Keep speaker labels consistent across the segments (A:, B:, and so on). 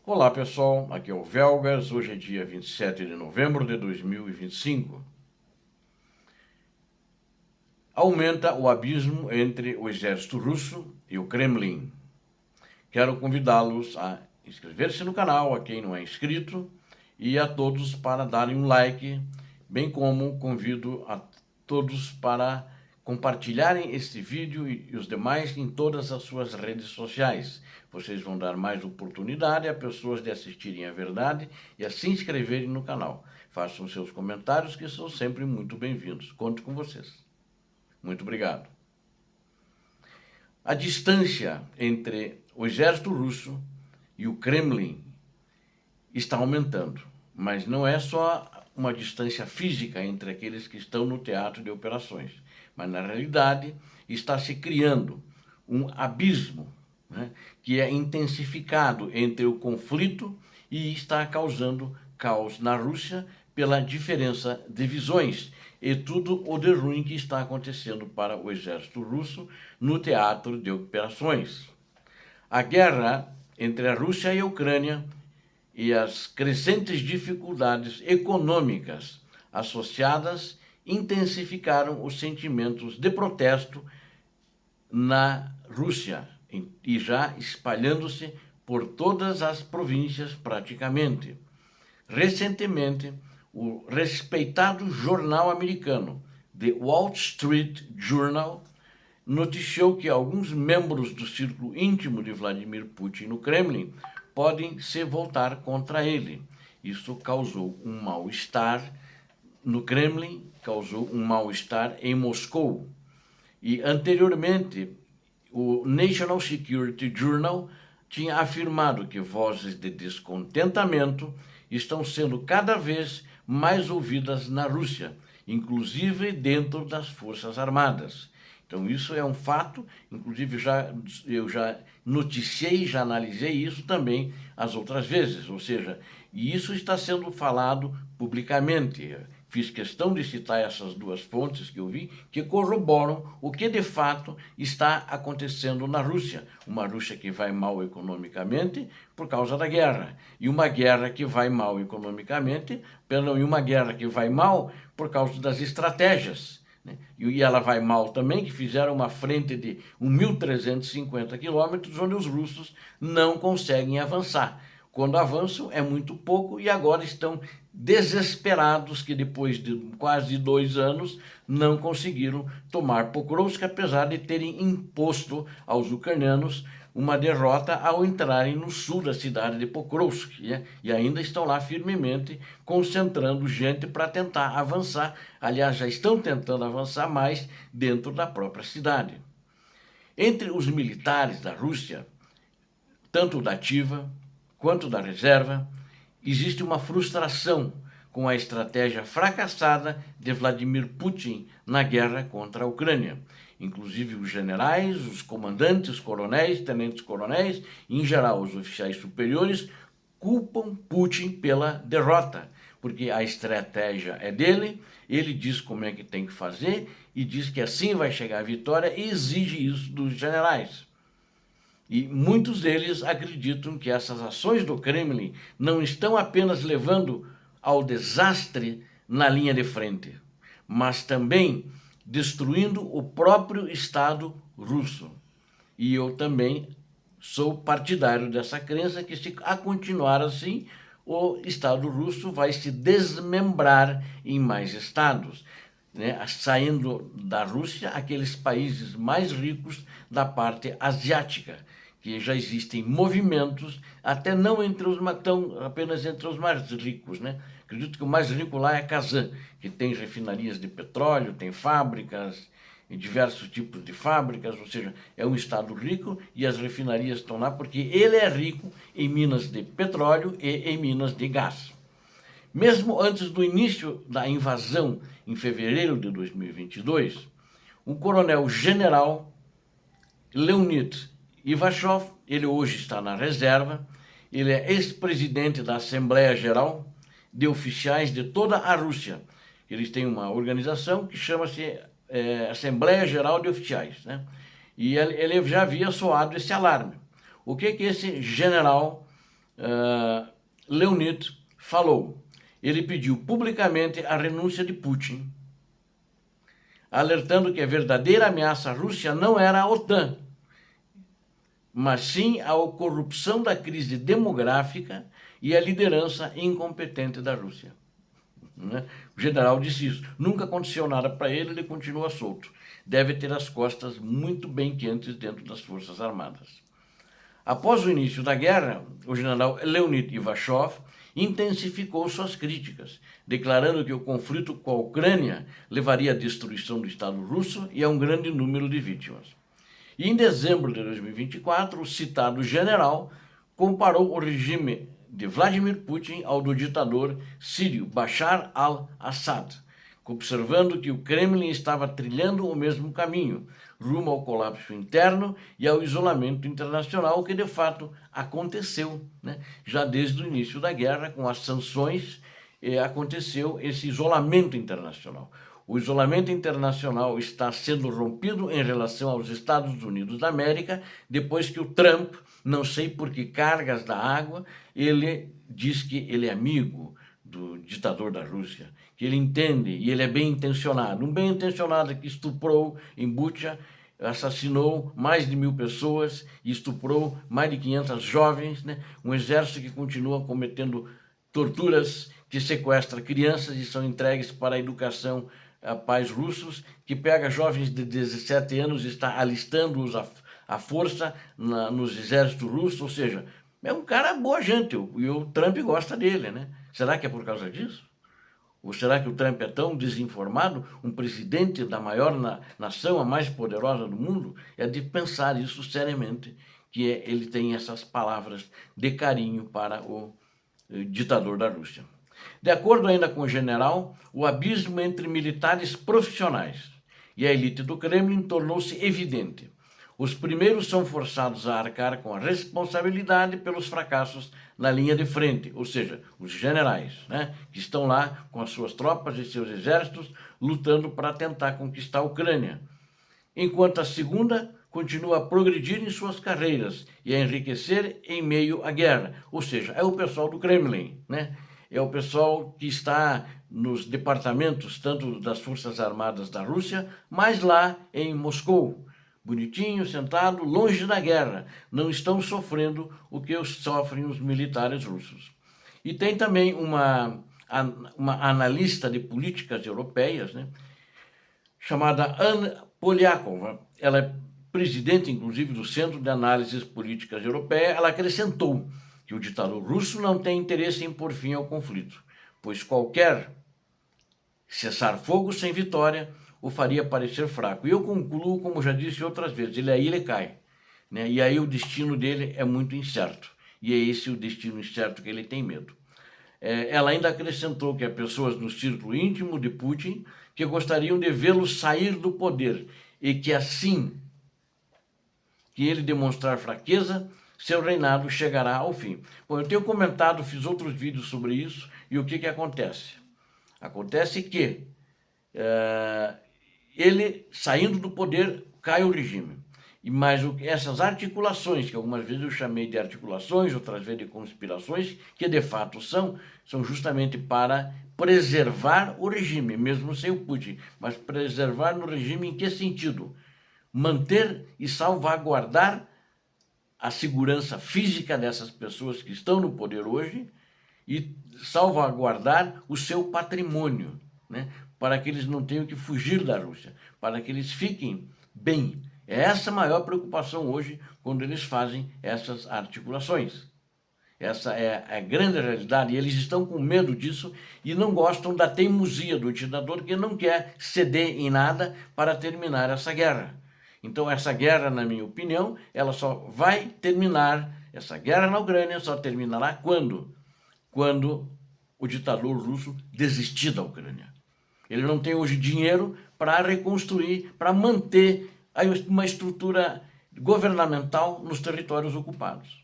A: Olá pessoal, aqui é o Velgas, hoje é dia 27 de novembro de 2025. Aumenta o abismo entre o exército russo e o Kremlin. Quero convidá-los a inscrever-se no canal, a quem não é inscrito, e a todos para darem um like, bem como convido a todos para compartilharem este vídeo e os demais em todas as suas redes sociais. Vocês vão dar mais oportunidade a pessoas de assistirem a verdade e a se inscreverem no canal. Façam seus comentários, que são sempre muito bem-vindos. Conto com vocês. Muito obrigado. A distância entre o exército russo e o Kremlin está aumentando, mas não é só uma distância física entre aqueles que estão no teatro de operações, mas na realidade está se criando um abismo, né, que é intensificado entre o conflito e está causando caos na Rússia pela diferença de visões e tudo o de ruim que está acontecendo para o exército russo no teatro de operações. A guerra entre a Rússia e a Ucrânia e as crescentes dificuldades econômicas associadas intensificaram os sentimentos de protesto na Rússia e já espalhando-se por todas as províncias praticamente. Recentemente, o respeitado jornal americano The Wall Street Journal noticiou que alguns membros do círculo íntimo de Vladimir Putin no Kremlin podem se voltar contra ele. Isso causou um mal-estar no Kremlin, causou um mal-estar em Moscou. E anteriormente, o National Security Journal tinha afirmado que vozes de descontentamento estão sendo cada vez mais ouvidas na Rússia, inclusive dentro das Forças Armadas. Então isso é um fato, inclusive eu já noticiei, já analisei isso também as outras vezes, ou seja, e isso está sendo falado publicamente. Fiz questão de citar essas duas fontes que eu vi, que corroboram o que de fato está acontecendo na Rússia. Uma Rússia que vai mal economicamente por causa da guerra, e uma guerra que vai mal economicamente, e uma guerra que vai mal por causa das estratégias. E ela vai mal também, que fizeram uma frente de 1.350 quilômetros, onde os russos não conseguem avançar. Quando avançam é muito pouco e agora estão desesperados que depois de quase 2 anos não conseguiram tomar Pokrovsk, apesar de terem imposto aos ucranianos uma derrota ao entrarem no sul da cidade de Pokrovsk, né? E ainda estão lá firmemente concentrando gente para tentar avançar. Aliás, já estão tentando avançar mais dentro da própria cidade. Entre os militares da Rússia, tanto da ativa quanto da reserva, existe uma frustração com a estratégia fracassada de Vladimir Putin na guerra contra a Ucrânia. Inclusive os generais, os comandantes, coronéis, tenentes-coronéis, em geral os oficiais superiores, culpam Putin pela derrota, porque a estratégia é dele, ele diz como é que tem que fazer e diz que assim vai chegar a vitória e exige isso dos generais. E muitos deles acreditam que essas ações do Kremlin não estão apenas levando ao desastre na linha de frente, mas também destruindo o próprio Estado russo. E eu também sou partidário dessa crença que, se a continuar assim, o Estado russo vai se desmembrar em mais estados, né? Saindo da Rússia aqueles países mais ricos da parte asiática, que já existem movimentos, até não entre os apenas entre os mais ricos, né? Acredito que o mais rico lá é Kazan, que tem refinarias de petróleo, tem fábricas, e diversos tipos de fábricas, ou seja, é um estado rico e as refinarias estão lá porque ele é rico em minas de petróleo e em minas de gás. Mesmo antes do início da invasão, em fevereiro de 2022, o coronel-general Leonid Ivashov, ele hoje está na reserva, ele é ex-presidente da Assembleia Geral de Oficiais de toda a Rússia. Eles têm uma organização que chama-se Assembleia Geral de Oficiais, né? E ele já havia soado esse alarme. O que esse general Leonid falou. Ele pediu publicamente a renúncia de Putin, alertando que a verdadeira ameaça à Rússia não era a OTAN, mas sim a corrupção da crise demográfica e a liderança incompetente da Rússia. O general disse isso. Nunca aconteceu nada para ele, ele continua solto. Deve ter as costas muito bem quentes dentro das Forças Armadas. Após o início da guerra, o general Leonid Ivashov intensificou suas críticas, declarando que o conflito com a Ucrânia levaria à destruição do Estado russo e a um grande número de vítimas. E em dezembro de 2024, o citado general comparou o regime de Vladimir Putin ao do ditador sírio Bashar al-Assad, observando que o Kremlin estava trilhando o mesmo caminho, rumo ao colapso interno e ao isolamento internacional, que de fato aconteceu, né? Já desde o início da guerra, com as sanções, aconteceu esse isolamento internacional. O isolamento internacional está sendo rompido em relação aos Estados Unidos da América, depois que o Trump, não sei por que cargas da água, ele diz que ele é amigo do ditador da Rússia, que ele entende e ele é bem intencionado. Um bem intencionado que estuprou em Bucha, assassinou mais de 1.000 pessoas e estuprou mais de 500 jovens, né? Um exército que continua cometendo torturas, que sequestra crianças e são entregues para a educação a pais russos, que pega jovens de 17 anos e está alistando-os à força nos exércitos russos, ou seja, é um cara boa gente, e o Trump gosta dele, né? Será que é por causa disso? Ou será que o Trump é tão desinformado? Um presidente da maior nação, a mais poderosa do mundo? É de pensar isso seriamente, que ele tem essas palavras de carinho para o ditador da Rússia. De acordo ainda com o general, o abismo entre militares profissionais e a elite do Kremlin tornou-se evidente. Os primeiros são forçados a arcar com a responsabilidade pelos fracassos na linha de frente, ou seja, os generais, né, que estão lá com as suas tropas e seus exércitos lutando para tentar conquistar a Ucrânia. Enquanto a segunda continua a progredir em suas carreiras e a enriquecer em meio à guerra, ou seja, é o pessoal do Kremlin, né? É o pessoal que está nos departamentos, tanto das Forças Armadas da Rússia, mas lá em Moscou, bonitinho, sentado, longe da guerra, não estão sofrendo o que sofrem os militares russos. E tem também uma analista de políticas europeias, né, chamada Anna Polyakova. Ela é presidente, inclusive, do Centro de Análises Políticas Europeia. Ela acrescentou que o ditador russo não tem interesse em pôr fim ao conflito, pois qualquer cessar-fogo sem vitória o faria parecer fraco. E eu concluo, como já disse outras vezes, ele cai, né? E aí o destino dele é muito incerto. E é esse o destino incerto que ele tem medo. Ela ainda acrescentou que há pessoas no círculo íntimo de Putin que gostariam de vê-lo sair do poder e que assim que ele demonstrar fraqueza, seu reinado chegará ao fim. Bom, eu tenho comentado, fiz outros vídeos sobre isso, e o que acontece? Acontece que ele, saindo do poder, cai o regime. Mas essas articulações, que algumas vezes eu chamei de articulações, outras vezes de conspirações, que de fato são justamente para preservar o regime, mesmo sem o Putin. Mas preservar no regime em que sentido? Manter e salvaguardar a segurança física dessas pessoas que estão no poder hoje e salvaguardar o seu patrimônio, né? Para que eles não tenham que fugir da Rússia, para que eles fiquem bem. É essa a maior preocupação hoje quando eles fazem essas articulações. Essa é a grande realidade, e eles estão com medo disso e não gostam da teimosia do ditador, que não quer ceder em nada para terminar essa guerra. Então essa guerra, na minha opinião, ela só vai terminar, essa guerra na Ucrânia só terminará quando? Quando o ditador russo desistir da Ucrânia. Ele não tem hoje dinheiro para reconstruir, para manter uma estrutura governamental nos territórios ocupados.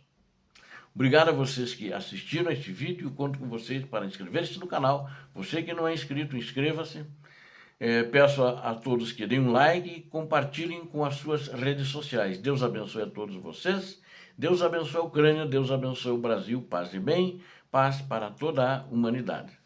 A: Obrigado a vocês que assistiram a este vídeo, conto com vocês para inscrever-se no canal. Você que não é inscrito, inscreva-se. Peço a todos que deem um like e compartilhem com as suas redes sociais. Deus abençoe a todos vocês. Deus abençoe a Ucrânia, Deus abençoe o Brasil, paz e bem, paz para toda a humanidade.